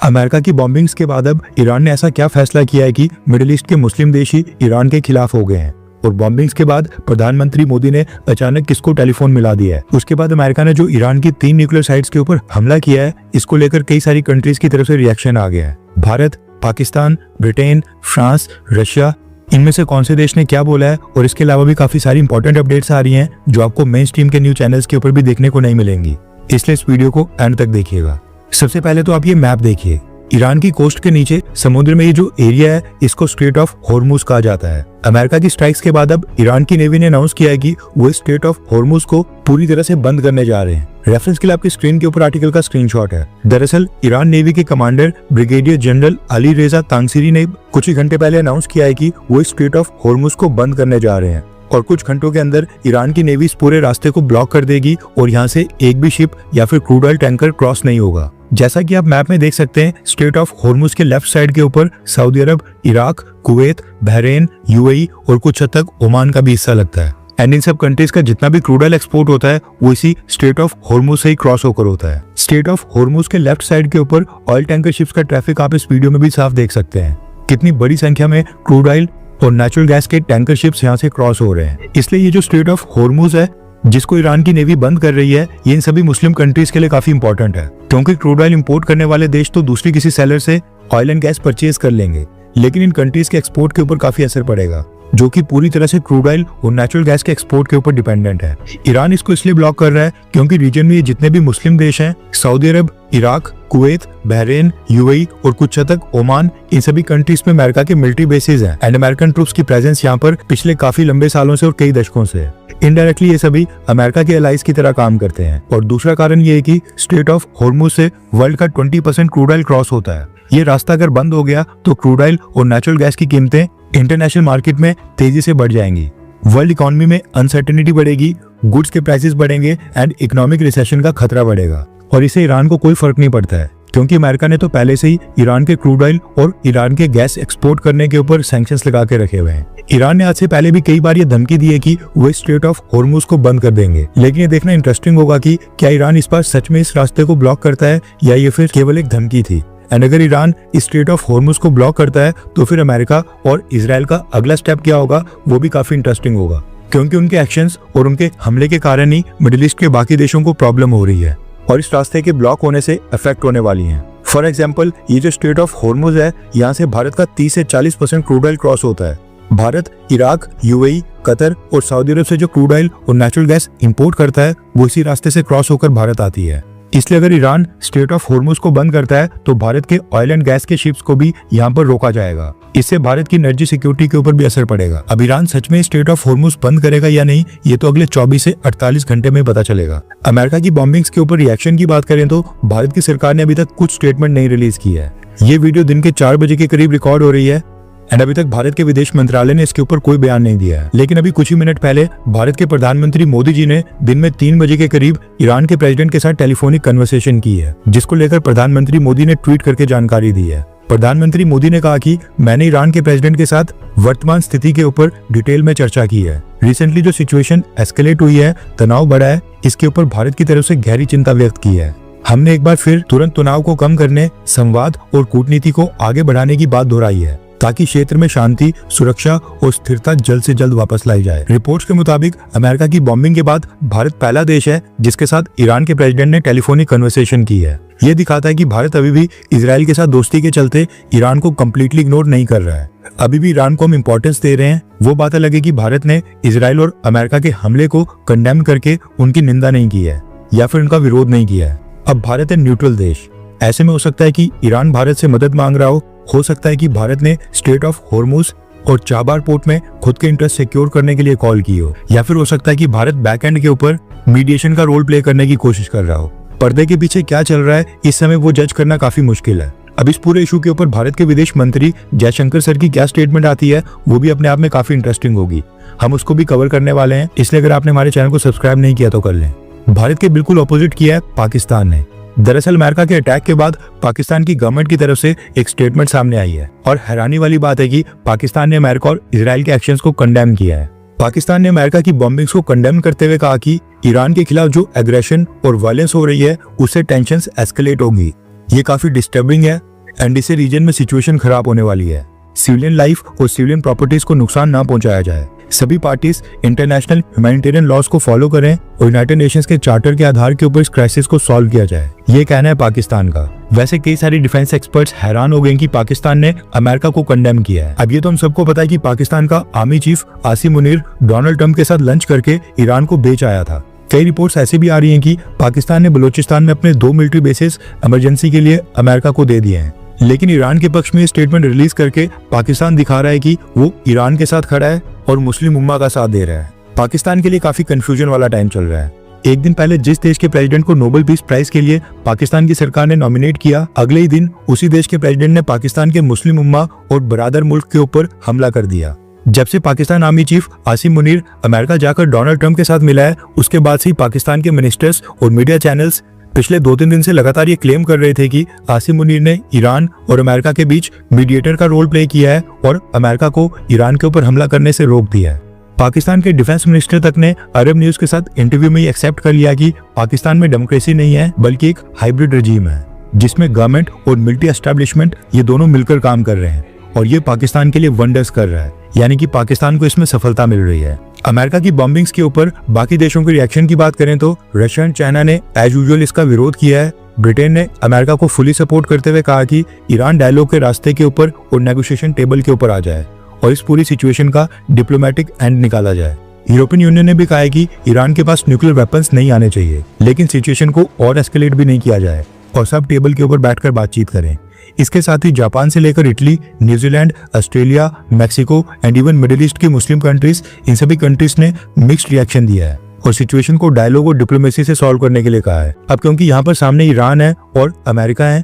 America की bombings के बाद अब ईरान ने ऐसा क्या फैसला किया है कि मिडिल ईस्ट के मुस्लिम देश ही ईरान के खिलाफ हो गए हैं। और बॉम्बिंग्स के बाद प्रधानमंत्री मोदी ने अचानक किसको टेलीफोन मिला दिया है। उसके बाद अमेरिका ने जो ईरान की 3 न्यूक्लियर साइट्स के ऊपर हमला किया है, इसको लेकर कई सारी कंट्रीज की तरफ से रिएक्शन आ गया है। Bharat, Pakistan, Britain, France, Russia, इनमें से कौन से देश ने क्या बोला है। और इसके अलावा भी काफी सारी इंपॉर्टेंट अपडेट्स आ रही हैं जो आपको मेन स्ट्रीम के न्यूज चैनल्स के ऊपर भी देखने को नहीं मिलेंगी, इसलिए इस वीडियो को एंड तक देखिएगा। सबसे पहले तो आप ये मैप देखिए। ईरान की कोस्ट के नीचे समुद्र में ये जो एरिया है, इसको स्ट्रेट ऑफ हॉर्मुज कहा जाता है। अमेरिका की स्ट्राइक्स के बाद अब ईरान की नेवी ने अनाउंस किया है कि वो स्ट्रेट ऑफ हॉर्मुज को पूरी तरह से बंद करने जा रहे हैं। रेफरेंस के लिए आपकी स्क्रीन के ऊपर आर्टिकल का स्क्रीनशॉट है। दरअसल ईरान नेवी के कमांडर ब्रिगेडियर जनरल अली रेजा तांगसीरी ने कुछ ही घंटे पहले अनाउंस किया है कि वो स्ट्रेट ऑफ हॉर्मुज को बंद करने जा रहे हैं और कुछ घंटों के अंदर ईरान की नेवी इस पूरे रास्ते को ब्लॉक कर देगी और यहाँ से एक भी शिप या फिर क्रूड ऑयल टैंकर क्रॉस नहीं होगा। जैसा कि आप मैप में देख सकते हैं, स्ट्रेट ऑफ हॉर्मुज के लेफ्ट साइड के ऊपर सऊदी अरब, इराक, कुवैत, बहरीन, यूएई और कुछ हद तक ओमान का भी हिस्सा लगता है। एंड इन सब कंट्रीज का जितना भी क्रूड ऑयल एक्सपोर्ट होता है वो इसी स्ट्रेट ऑफ हॉर्मुज से ही क्रॉस होकर होता है। स्ट्रेट ऑफ हॉर्मुज के लेफ्ट साइड के ऊपर ऑयल टैंकर शिप्स का ट्रैफिक आप इस वीडियो में भी साफ देख सकते हैं। कितनी बड़ी संख्या में क्रूड ऑयल और नेचुरल गैस के टैंकर शिप्स यहाँ से क्रॉस हो रहे हैं। इसलिए ये जो स्ट्रेट ऑफ हॉर्मुज है जिसको ईरान की नेवी बंद कर रही है, ये इन सभी मुस्लिम कंट्रीज के लिए काफी इंपॉर्टेंट है, क्योंकि क्रूड ऑयल इंपोर्ट करने वाले देश तो दूसरी किसी सेलर से ऑयल एंड गैस परचेज कर लेंगे, लेकिन इन कंट्रीज के एक्सपोर्ट के ऊपर काफी असर पड़ेगा, जो कि पूरी तरह से क्रूड ऑयल और नेचुरल गैस के एक्सपोर्ट के ऊपर डिपेंडेंट है। ईरान इसको इसलिए ब्लॉक कर रहा है क्योंकि रीजन में ये जितने भी मुस्लिम देश हैं, सऊदी अरब, इराक, कुवैत, बहरीन, यूएई और कुछ हद तक ओमान, इन सभी कंट्रीज में अमेरिका के मिलिट्री बेसिस हैं एंड अमेरिकन ट्रूप्स की प्रेजेंस यहाँ पर पिछले काफी लंबे सालों से और कई दशकों से। इनडायरेक्टली ये सभी अमेरिका के एलाइज की तरह काम करते हैं। और दूसरा कारण ये है कि स्ट्रेट ऑफ हॉर्मुज से वर्ल्ड का 20% क्रूड ऑयल क्रॉस होता है। ये रास्ता अगर बंद हो गया तो क्रूड ऑयल और नेचुरल गैस की कीमतें इंटरनेशनल मार्केट में तेजी से बढ़ जाएंगी, वर्ल्ड इकोनॉमी में अनसर्टेनिटी बढ़ेगी, गुड्स के प्राइसेस बढ़ेंगे एंड इकोनॉमिक रिसेशन का खतरा बढ़ेगा। और इससे ईरान को कोई फर्क नहीं पड़ता है, क्योंकि अमेरिका ने तो पहले से ही ईरान के क्रूड ऑयल और ईरान के गैस एक्सपोर्ट करने के ऊपर सैंक्शंस लगा के रखे हुए हैं। ईरान ने आज से पहले भी कई बार ये धमकी दी है कि वो स्ट्रेट ऑफ हॉर्मुज को बंद कर देंगे, लेकिन ये देखना इंटरेस्टिंग होगा कि क्या ईरान इस बार सच में इस रास्ते को ब्लॉक करता है या ये फिर केवल एक धमकी थी। एंड अगर ईरान इस स्ट्रेट ऑफ हॉर्मुज को ब्लॉक करता है तो फिर अमेरिका और इजराइल का अगला स्टेप क्या होगा वो भी काफी इंटरेस्टिंग होगा, क्योंकि उनके एक्शंस और उनके हमले के कारण ही मिडिल ईस्ट के बाकी देशों को प्रॉब्लम हो रही है और इस रास्ते के ब्लॉक होने से अफेक्ट होने वाली हैं। फॉर एग्जाम्पल, ये जो स्ट्रेट ऑफ हॉर्मुज है, यहाँ से भारत का 30 से 40% क्रूड ऑयल क्रॉस होता है। भारत, इराक, यूएई, कतर और सऊदी अरब से जो क्रूड ऑयल और नेचुरल गैस इंपोर्ट करता है वो इसी रास्ते से क्रॉस होकर भारत आती है। इसलिए अगर ईरान स्ट्रेट ऑफ हॉर्मुज को बंद करता है तो भारत के ऑयल एंड गैस के शिप्स को भी यहाँ पर रोका जाएगा। इससे भारत की एनर्जी सिक्योरिटी के ऊपर भी असर पड़ेगा। अब ईरान सच में स्ट्रेट ऑफ हॉर्मुज बंद करेगा या नहीं, ये तो अगले 24 से 48 घंटे में पता चलेगा। अमेरिका की बॉम्बिंग्स के ऊपर रिएक्शन की बात करें तो भारत की सरकार ने अभी तक कुछ स्टेटमेंट नहीं रिलीज की है। ये वीडियो दिन के 4 बजे के करीब रिकॉर्ड हो रही है एंड अभी तक भारत के विदेश मंत्रालय ने इसके ऊपर कोई बयान नहीं दिया है। लेकिन अभी कुछ ही मिनट पहले भारत के प्रधानमंत्री मोदी जी ने दिन में 3 बजे के करीब ईरान के प्रेसिडेंट के साथ टेलीफोनिक कन्वर्सेशन की है, जिसको लेकर प्रधानमंत्री मोदी ने ट्वीट करके जानकारी दी है। प्रधानमंत्री मोदी ने कहा कि मैंने ईरान के प्रेसिडेंट के साथ वर्तमान स्थिति के ऊपर डिटेल में चर्चा की है। रिसेंटली जो सिचुएशन एस्केलेट हुई है, तनाव बढ़ा है, इसके ऊपर भारत की तरफ से गहरी चिंता व्यक्त की है। हमने एक बार फिर तुरंत तनाव को कम करने, संवाद और कूटनीति को आगे बढ़ाने की बात दोहराई है, ताकि क्षेत्र में शांति, सुरक्षा और स्थिरता जल्द से जल्द वापस लाई जाए। रिपोर्ट्स के मुताबिक अमेरिका की बॉम्बिंग के बाद भारत पहला देश है जिसके साथ ईरान के प्रेसिडेंट ने टेलीफोनिक कन्वर्सेशन की है। ये दिखाता है कि भारत अभी भी इजराइल के साथ दोस्ती के चलते ईरान को कम्प्लीटली इग्नोर नहीं कर रहा है। अभी भी ईरान को हम इंपॉर्टेंस दे रहे हैं। वो बात अलग है कि भारत ने इजराइल और अमेरिका के हमले को कंडेम करके उनकी निंदा नहीं की है या फिर उनका विरोध नहीं किया है। अब भारत है न्यूट्रल देश। ऐसे में हो सकता है कि ईरान भारत से मदद मांग रहा हो सकता है कि भारत ने स्ट्रेट ऑफ हॉर्मुज और चाबार पोर्ट में खुद के इंटरेस्ट सिक्योर करने के लिए कॉल की हो, या फिर हो सकता है कि भारत बैकएंड के ऊपर मीडिएशन का रोल प्ले करने की कोशिश कर रहा हो। पर्दे के पीछे क्या चल रहा है इस समय वो जज करना काफी मुश्किल है। अब इस पूरे इशू के ऊपर भारत के विदेश मंत्री जयशंकर सर की क्या स्टेटमेंट आती है वो भी अपने आप में काफी इंटरेस्टिंग होगी। हम उसको भी कवर करने वाले हैं, इसलिए अगर आपने हमारे चैनल को सब्सक्राइब नहीं किया तो कर लें। भारत के बिल्कुल ऑपोजिट किया है पाकिस्तान ने। दरअसल अमेरिका के अटैक के बाद पाकिस्तान की गवर्नमेंट की तरफ से एक स्टेटमेंट सामने आई है और हैरानी वाली बात है कि पाकिस्तान ने अमेरिका और इजराइल के एक्शंस को कंडेम किया है। पाकिस्तान ने अमेरिका की बॉम्बिंग्स को कंडेम करते हुए कहा कि ईरान के खिलाफ जो एग्रेशन और वायलेंस हो रही है उससे टेंशंस एस्केलेट होगी। ये काफी डिस्टर्बिंग है एंड इससे रीजन में सिचुएशन खराब होने वाली है। सिविलियन लाइफ और सिविलियन प्रॉपर्टीज को नुकसान ना पहुंचाया जाए। सभी पार्टीज इंटरनेशनल ह्यूमैनिटेरियन लॉज को फॉलो करें और यूनाइटेड नेशंस के चार्टर के आधार के ऊपर इस क्राइसिस को सॉल्व किया जाए, ये कहना है पाकिस्तान का। वैसे कई सारे डिफेंस एक्सपर्ट्स हैरान हो गए कि पाकिस्तान ने अमेरिका को कंडेम किया है। अब ये तो हम सबको पता है कि पाकिस्तान का army chief Asim Munir Donald Trump के साथ लंच करके ईरान को बेच आया था। कई रिपोर्ट्स ऐसी भी आ रही हैं कि पाकिस्तान ने बलूचिस्तान में अपने 2 मिलिट्री बेसेस इमरजेंसी के लिए अमेरिका को दे दिए हैं। लेकिन ईरान के पक्ष में ये स्टेटमेंट रिलीज करके पाकिस्तान दिखा रहा है कि वो ईरान के साथ खड़ा है और मुस्लिम उम्मा का साथ दे रहा है। पाकिस्तान के लिए काफी कंफ्यूजन वाला टाइम चल रहा है। एक दिन पहले जिस देश के प्रेसिडेंट को नोबेल पीस प्राइज के लिए पाकिस्तान की सरकार ने नॉमिनेट किया, अगले ही दिन उसी देश के प्रेसिडेंट ने पाकिस्तान के मुस्लिम उम्मा और बरादर मुल्क के ऊपर हमला कर दिया। जब से Pakistan army chief Asim Munir America जाकर डोनाल्ड ट्रंप के साथ मिला है, उसके बाद से पाकिस्तान के मिनिस्टर्स और मीडिया चैनल्स पिछले 2-3 दिन से लगातार ये क्लेम कर रहे थे कि आसिम मुनीर ने ईरान और अमेरिका के बीच मीडिएटर का रोल प्ले किया है और अमेरिका को ईरान के ऊपर हमला करने से रोक दिया है। पाकिस्तान के डिफेंस मिनिस्टर तक ने अरब न्यूज के साथ इंटरव्यू में एक्सेप्ट कर लिया कि पाकिस्तान में डेमोक्रेसी नहीं है बल्कि एक हाइब्रिड रजीम है, जिसमें गवर्नमेंट और मिलिट्री एस्टेब्लिशमेंट ये दोनों मिलकर काम कर रहे हैं और ये पाकिस्तान के लिए वंडर्स कर रहा है, यानी कि पाकिस्तान को इसमें सफलता मिल रही है। अमेरिका की बॉम्बिंग्स के ऊपर बाकी देशों के रिएक्शन की बात करें तो रशिया और चाइना ने एज यूजुअल इसका विरोध किया है। ब्रिटेन ने अमेरिका को फुली सपोर्ट करते हुए कहा कि ईरान डायलॉग के रास्ते के ऊपर और नेगोशिएशन टेबल के ऊपर आ जाए और इस पूरी सिचुएशन का डिप्लोमेटिक एंड निकाला जाए। यूरोपियन यूनियन ने भी कहा है कि ईरान के पास न्यूक्लियर वेपन्स नहीं आने चाहिए, लेकिन सिचुएशन को और एस्केलेट भी नहीं किया जाए और सब टेबल के ऊपर बैठकर बातचीत करें। इसके साथ ही जापान से लेकर Italy, New Zealand, Australia, Mexico and even middle east की मुस्लिम कंट्रीज, इन सभी कंट्रीज ने मिक्स्ड रिएक्शन दिया है और सिचुएशन को डायलॉग और डिप्लोमेसी से सॉल्व करने के लिए कहा है। अब क्योंकि यहाँ पर सामने ईरान है और अमेरिका है,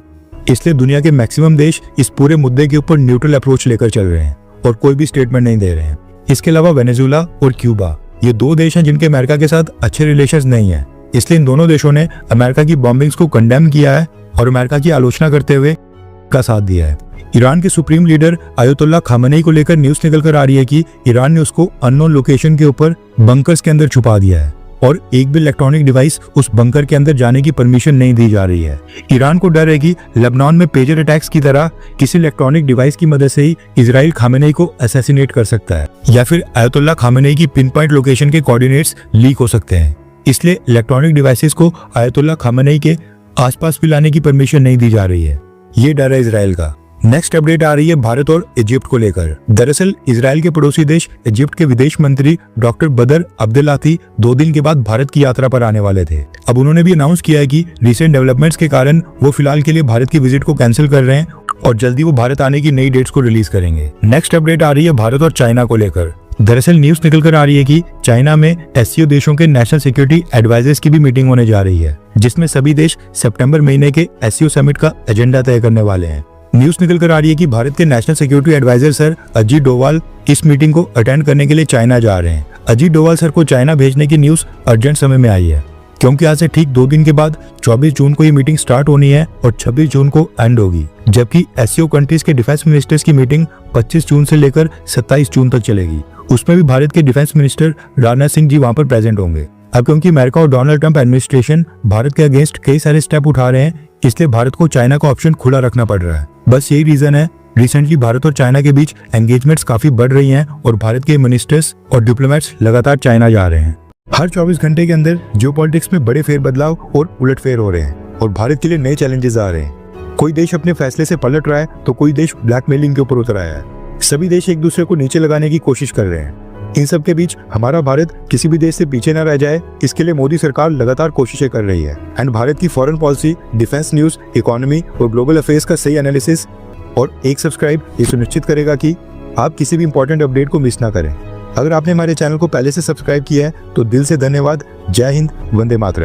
इसलिए दुनिया के मैक्सिमम देश इस पूरे मुद्दे के ऊपर न्यूट्रल अप्रोच लेकर चल रहे हैं और कोई भी स्टेटमेंट नहीं दे रहे हैं। इसके अलावा वेनेजुएला और क्यूबा, ये 2 देश हैं जिनके अमेरिका के साथ अच्छे रिलेशंस नहीं है, इसलिए इन दोनों देशों ने अमेरिका की बॉम्बिंग्स को कंडेम किया है और अमेरिका की आलोचना करते हुए का साथ दिया है। ईरान के सुप्रीम लीडर आयतुल्लाह खामेनेई को लेकर न्यूज निकल कर आ रही है कि ईरान ने उसको अननोन लोकेशन के ऊपर बंकर्स के अंदर छुपा दिया है और एक भी इलेक्ट्रॉनिक डिवाइस उस बंकर के अंदर जाने की परमिशन नहीं दी जा रही है। ईरान को डर है कि लेबनान में पेजर अटैक्स की तरह किसी इलेक्ट्रॉनिक डिवाइस की मदद से ही इजराइल खामेनेई को असैसिनेट कर सकता है या फिर आयतुल्लाह खामेनेई की पिन पॉइंट लोकेशन के कोऑर्डिनेट्स लीक हो सकते हैं। इसलिए इलेक्ट्रॉनिक डिवाइसेस को आयतुल्लाह खामेनेई के आसपास भी लाने की परमिशन नहीं दी जा रही है। ये डर है इजराइल का। नेक्स्ट अपडेट आ रही है भारत और इजिप्ट को लेकर। दरअसल इजराइल के पड़ोसी देश इजिप्ट के विदेश मंत्री डॉक्टर बदर अब्देलाती 2 दिन के बाद भारत की यात्रा पर आने वाले थे। अब उन्होंने भी अनाउंस किया है कि रिसेंट डेवलपमेंट्स के कारण वो फिलहाल के लिए भारत की विजिट को कैंसिल कर रहे हैं और जल्दी वो भारत आने की नई डेट्स को रिलीज करेंगे। नेक्स्ट अपडेट आ रही है भारत और चाइना को लेकर। दरअसल न्यूज निकल कर आ रही है कि चाइना में एससीओ देशों के नेशनल सिक्योरिटी एडवाइजर्स की भी मीटिंग होने जा रही है, जिसमें सभी देश सितंबर महीने के एससीओ समिट का एजेंडा तय करने वाले हैं। न्यूज निकल कर आ रही है कि भारत के national security adviser sir Ajit Doval इस मीटिंग को अटेंड करने के लिए चाइना जा रहे हैं। अजीत डोवाल सर को चाइना भेजने की न्यूज अर्जेंट समय में आई है, क्योंकि आज से ठीक 2 दिन के बाद 24 जून को ये मीटिंग स्टार्ट होनी है और 26 जून को एंड होगी, जबकि एससीओ कंट्रीज के डिफेंस मिनिस्टर्स की मीटिंग 25 जून से लेकर 27 जून तक चलेगी। उसमें भी भारत के डिफेंस मिनिस्टर राजनाथ सिंह जी वहां पर प्रेजेंट होंगे। अब क्योंकि अमेरिका और डोनाल्ड ट्रंप एडमिनिस्ट्रेशन भारत के अगेंस्ट कई सारे स्टेप उठा रहे हैं, इसलिए भारत को चाइना का ऑप्शन खुला रखना पड़ रहा है। बस यही रीजन है रिसेंटली भारत और चाइना के बीच एंगेजमेंट्स काफी बढ़ रही हैं और भारत के मिनिस्टर्स और डिप्लोमेट्स लगातार चाइना जा रहे हैं। हर 24 घंटे के अंदर जियोपॉलिटिक्स में बड़े फेरबदलाव और उलटफेर हो रहे हैं और भारत के लिए नए चैलेंजेस आ रहे हैं। कोई देश अपने फैसले से पलट रहा है तो कोई देश ब्लैकमेलिंग के ऊपर उतर आया है। सभी देश एक दूसरे को नीचे लगाने की कोशिश कर रहे हैं। इन सब के बीच हमारा भारत किसी भी देश से पीछे न रह जाए, इसके लिए मोदी सरकार लगातार कोशिशें कर रही है। एंड भारत की foreign policy, defence news, economy और ग्लोबल अफेयर्स का सही एनालिसिस और एक सब्सक्राइब ये सुनिश्चित करेगा कि आप किसी भी इंपॉर्टेंट अपडेट को मिस ना करें। अगर आपने हमारे चैनल को पहले से सब्सक्राइब किया है तो दिल से धन्यवाद। जय हिंद, वंदे मातरम।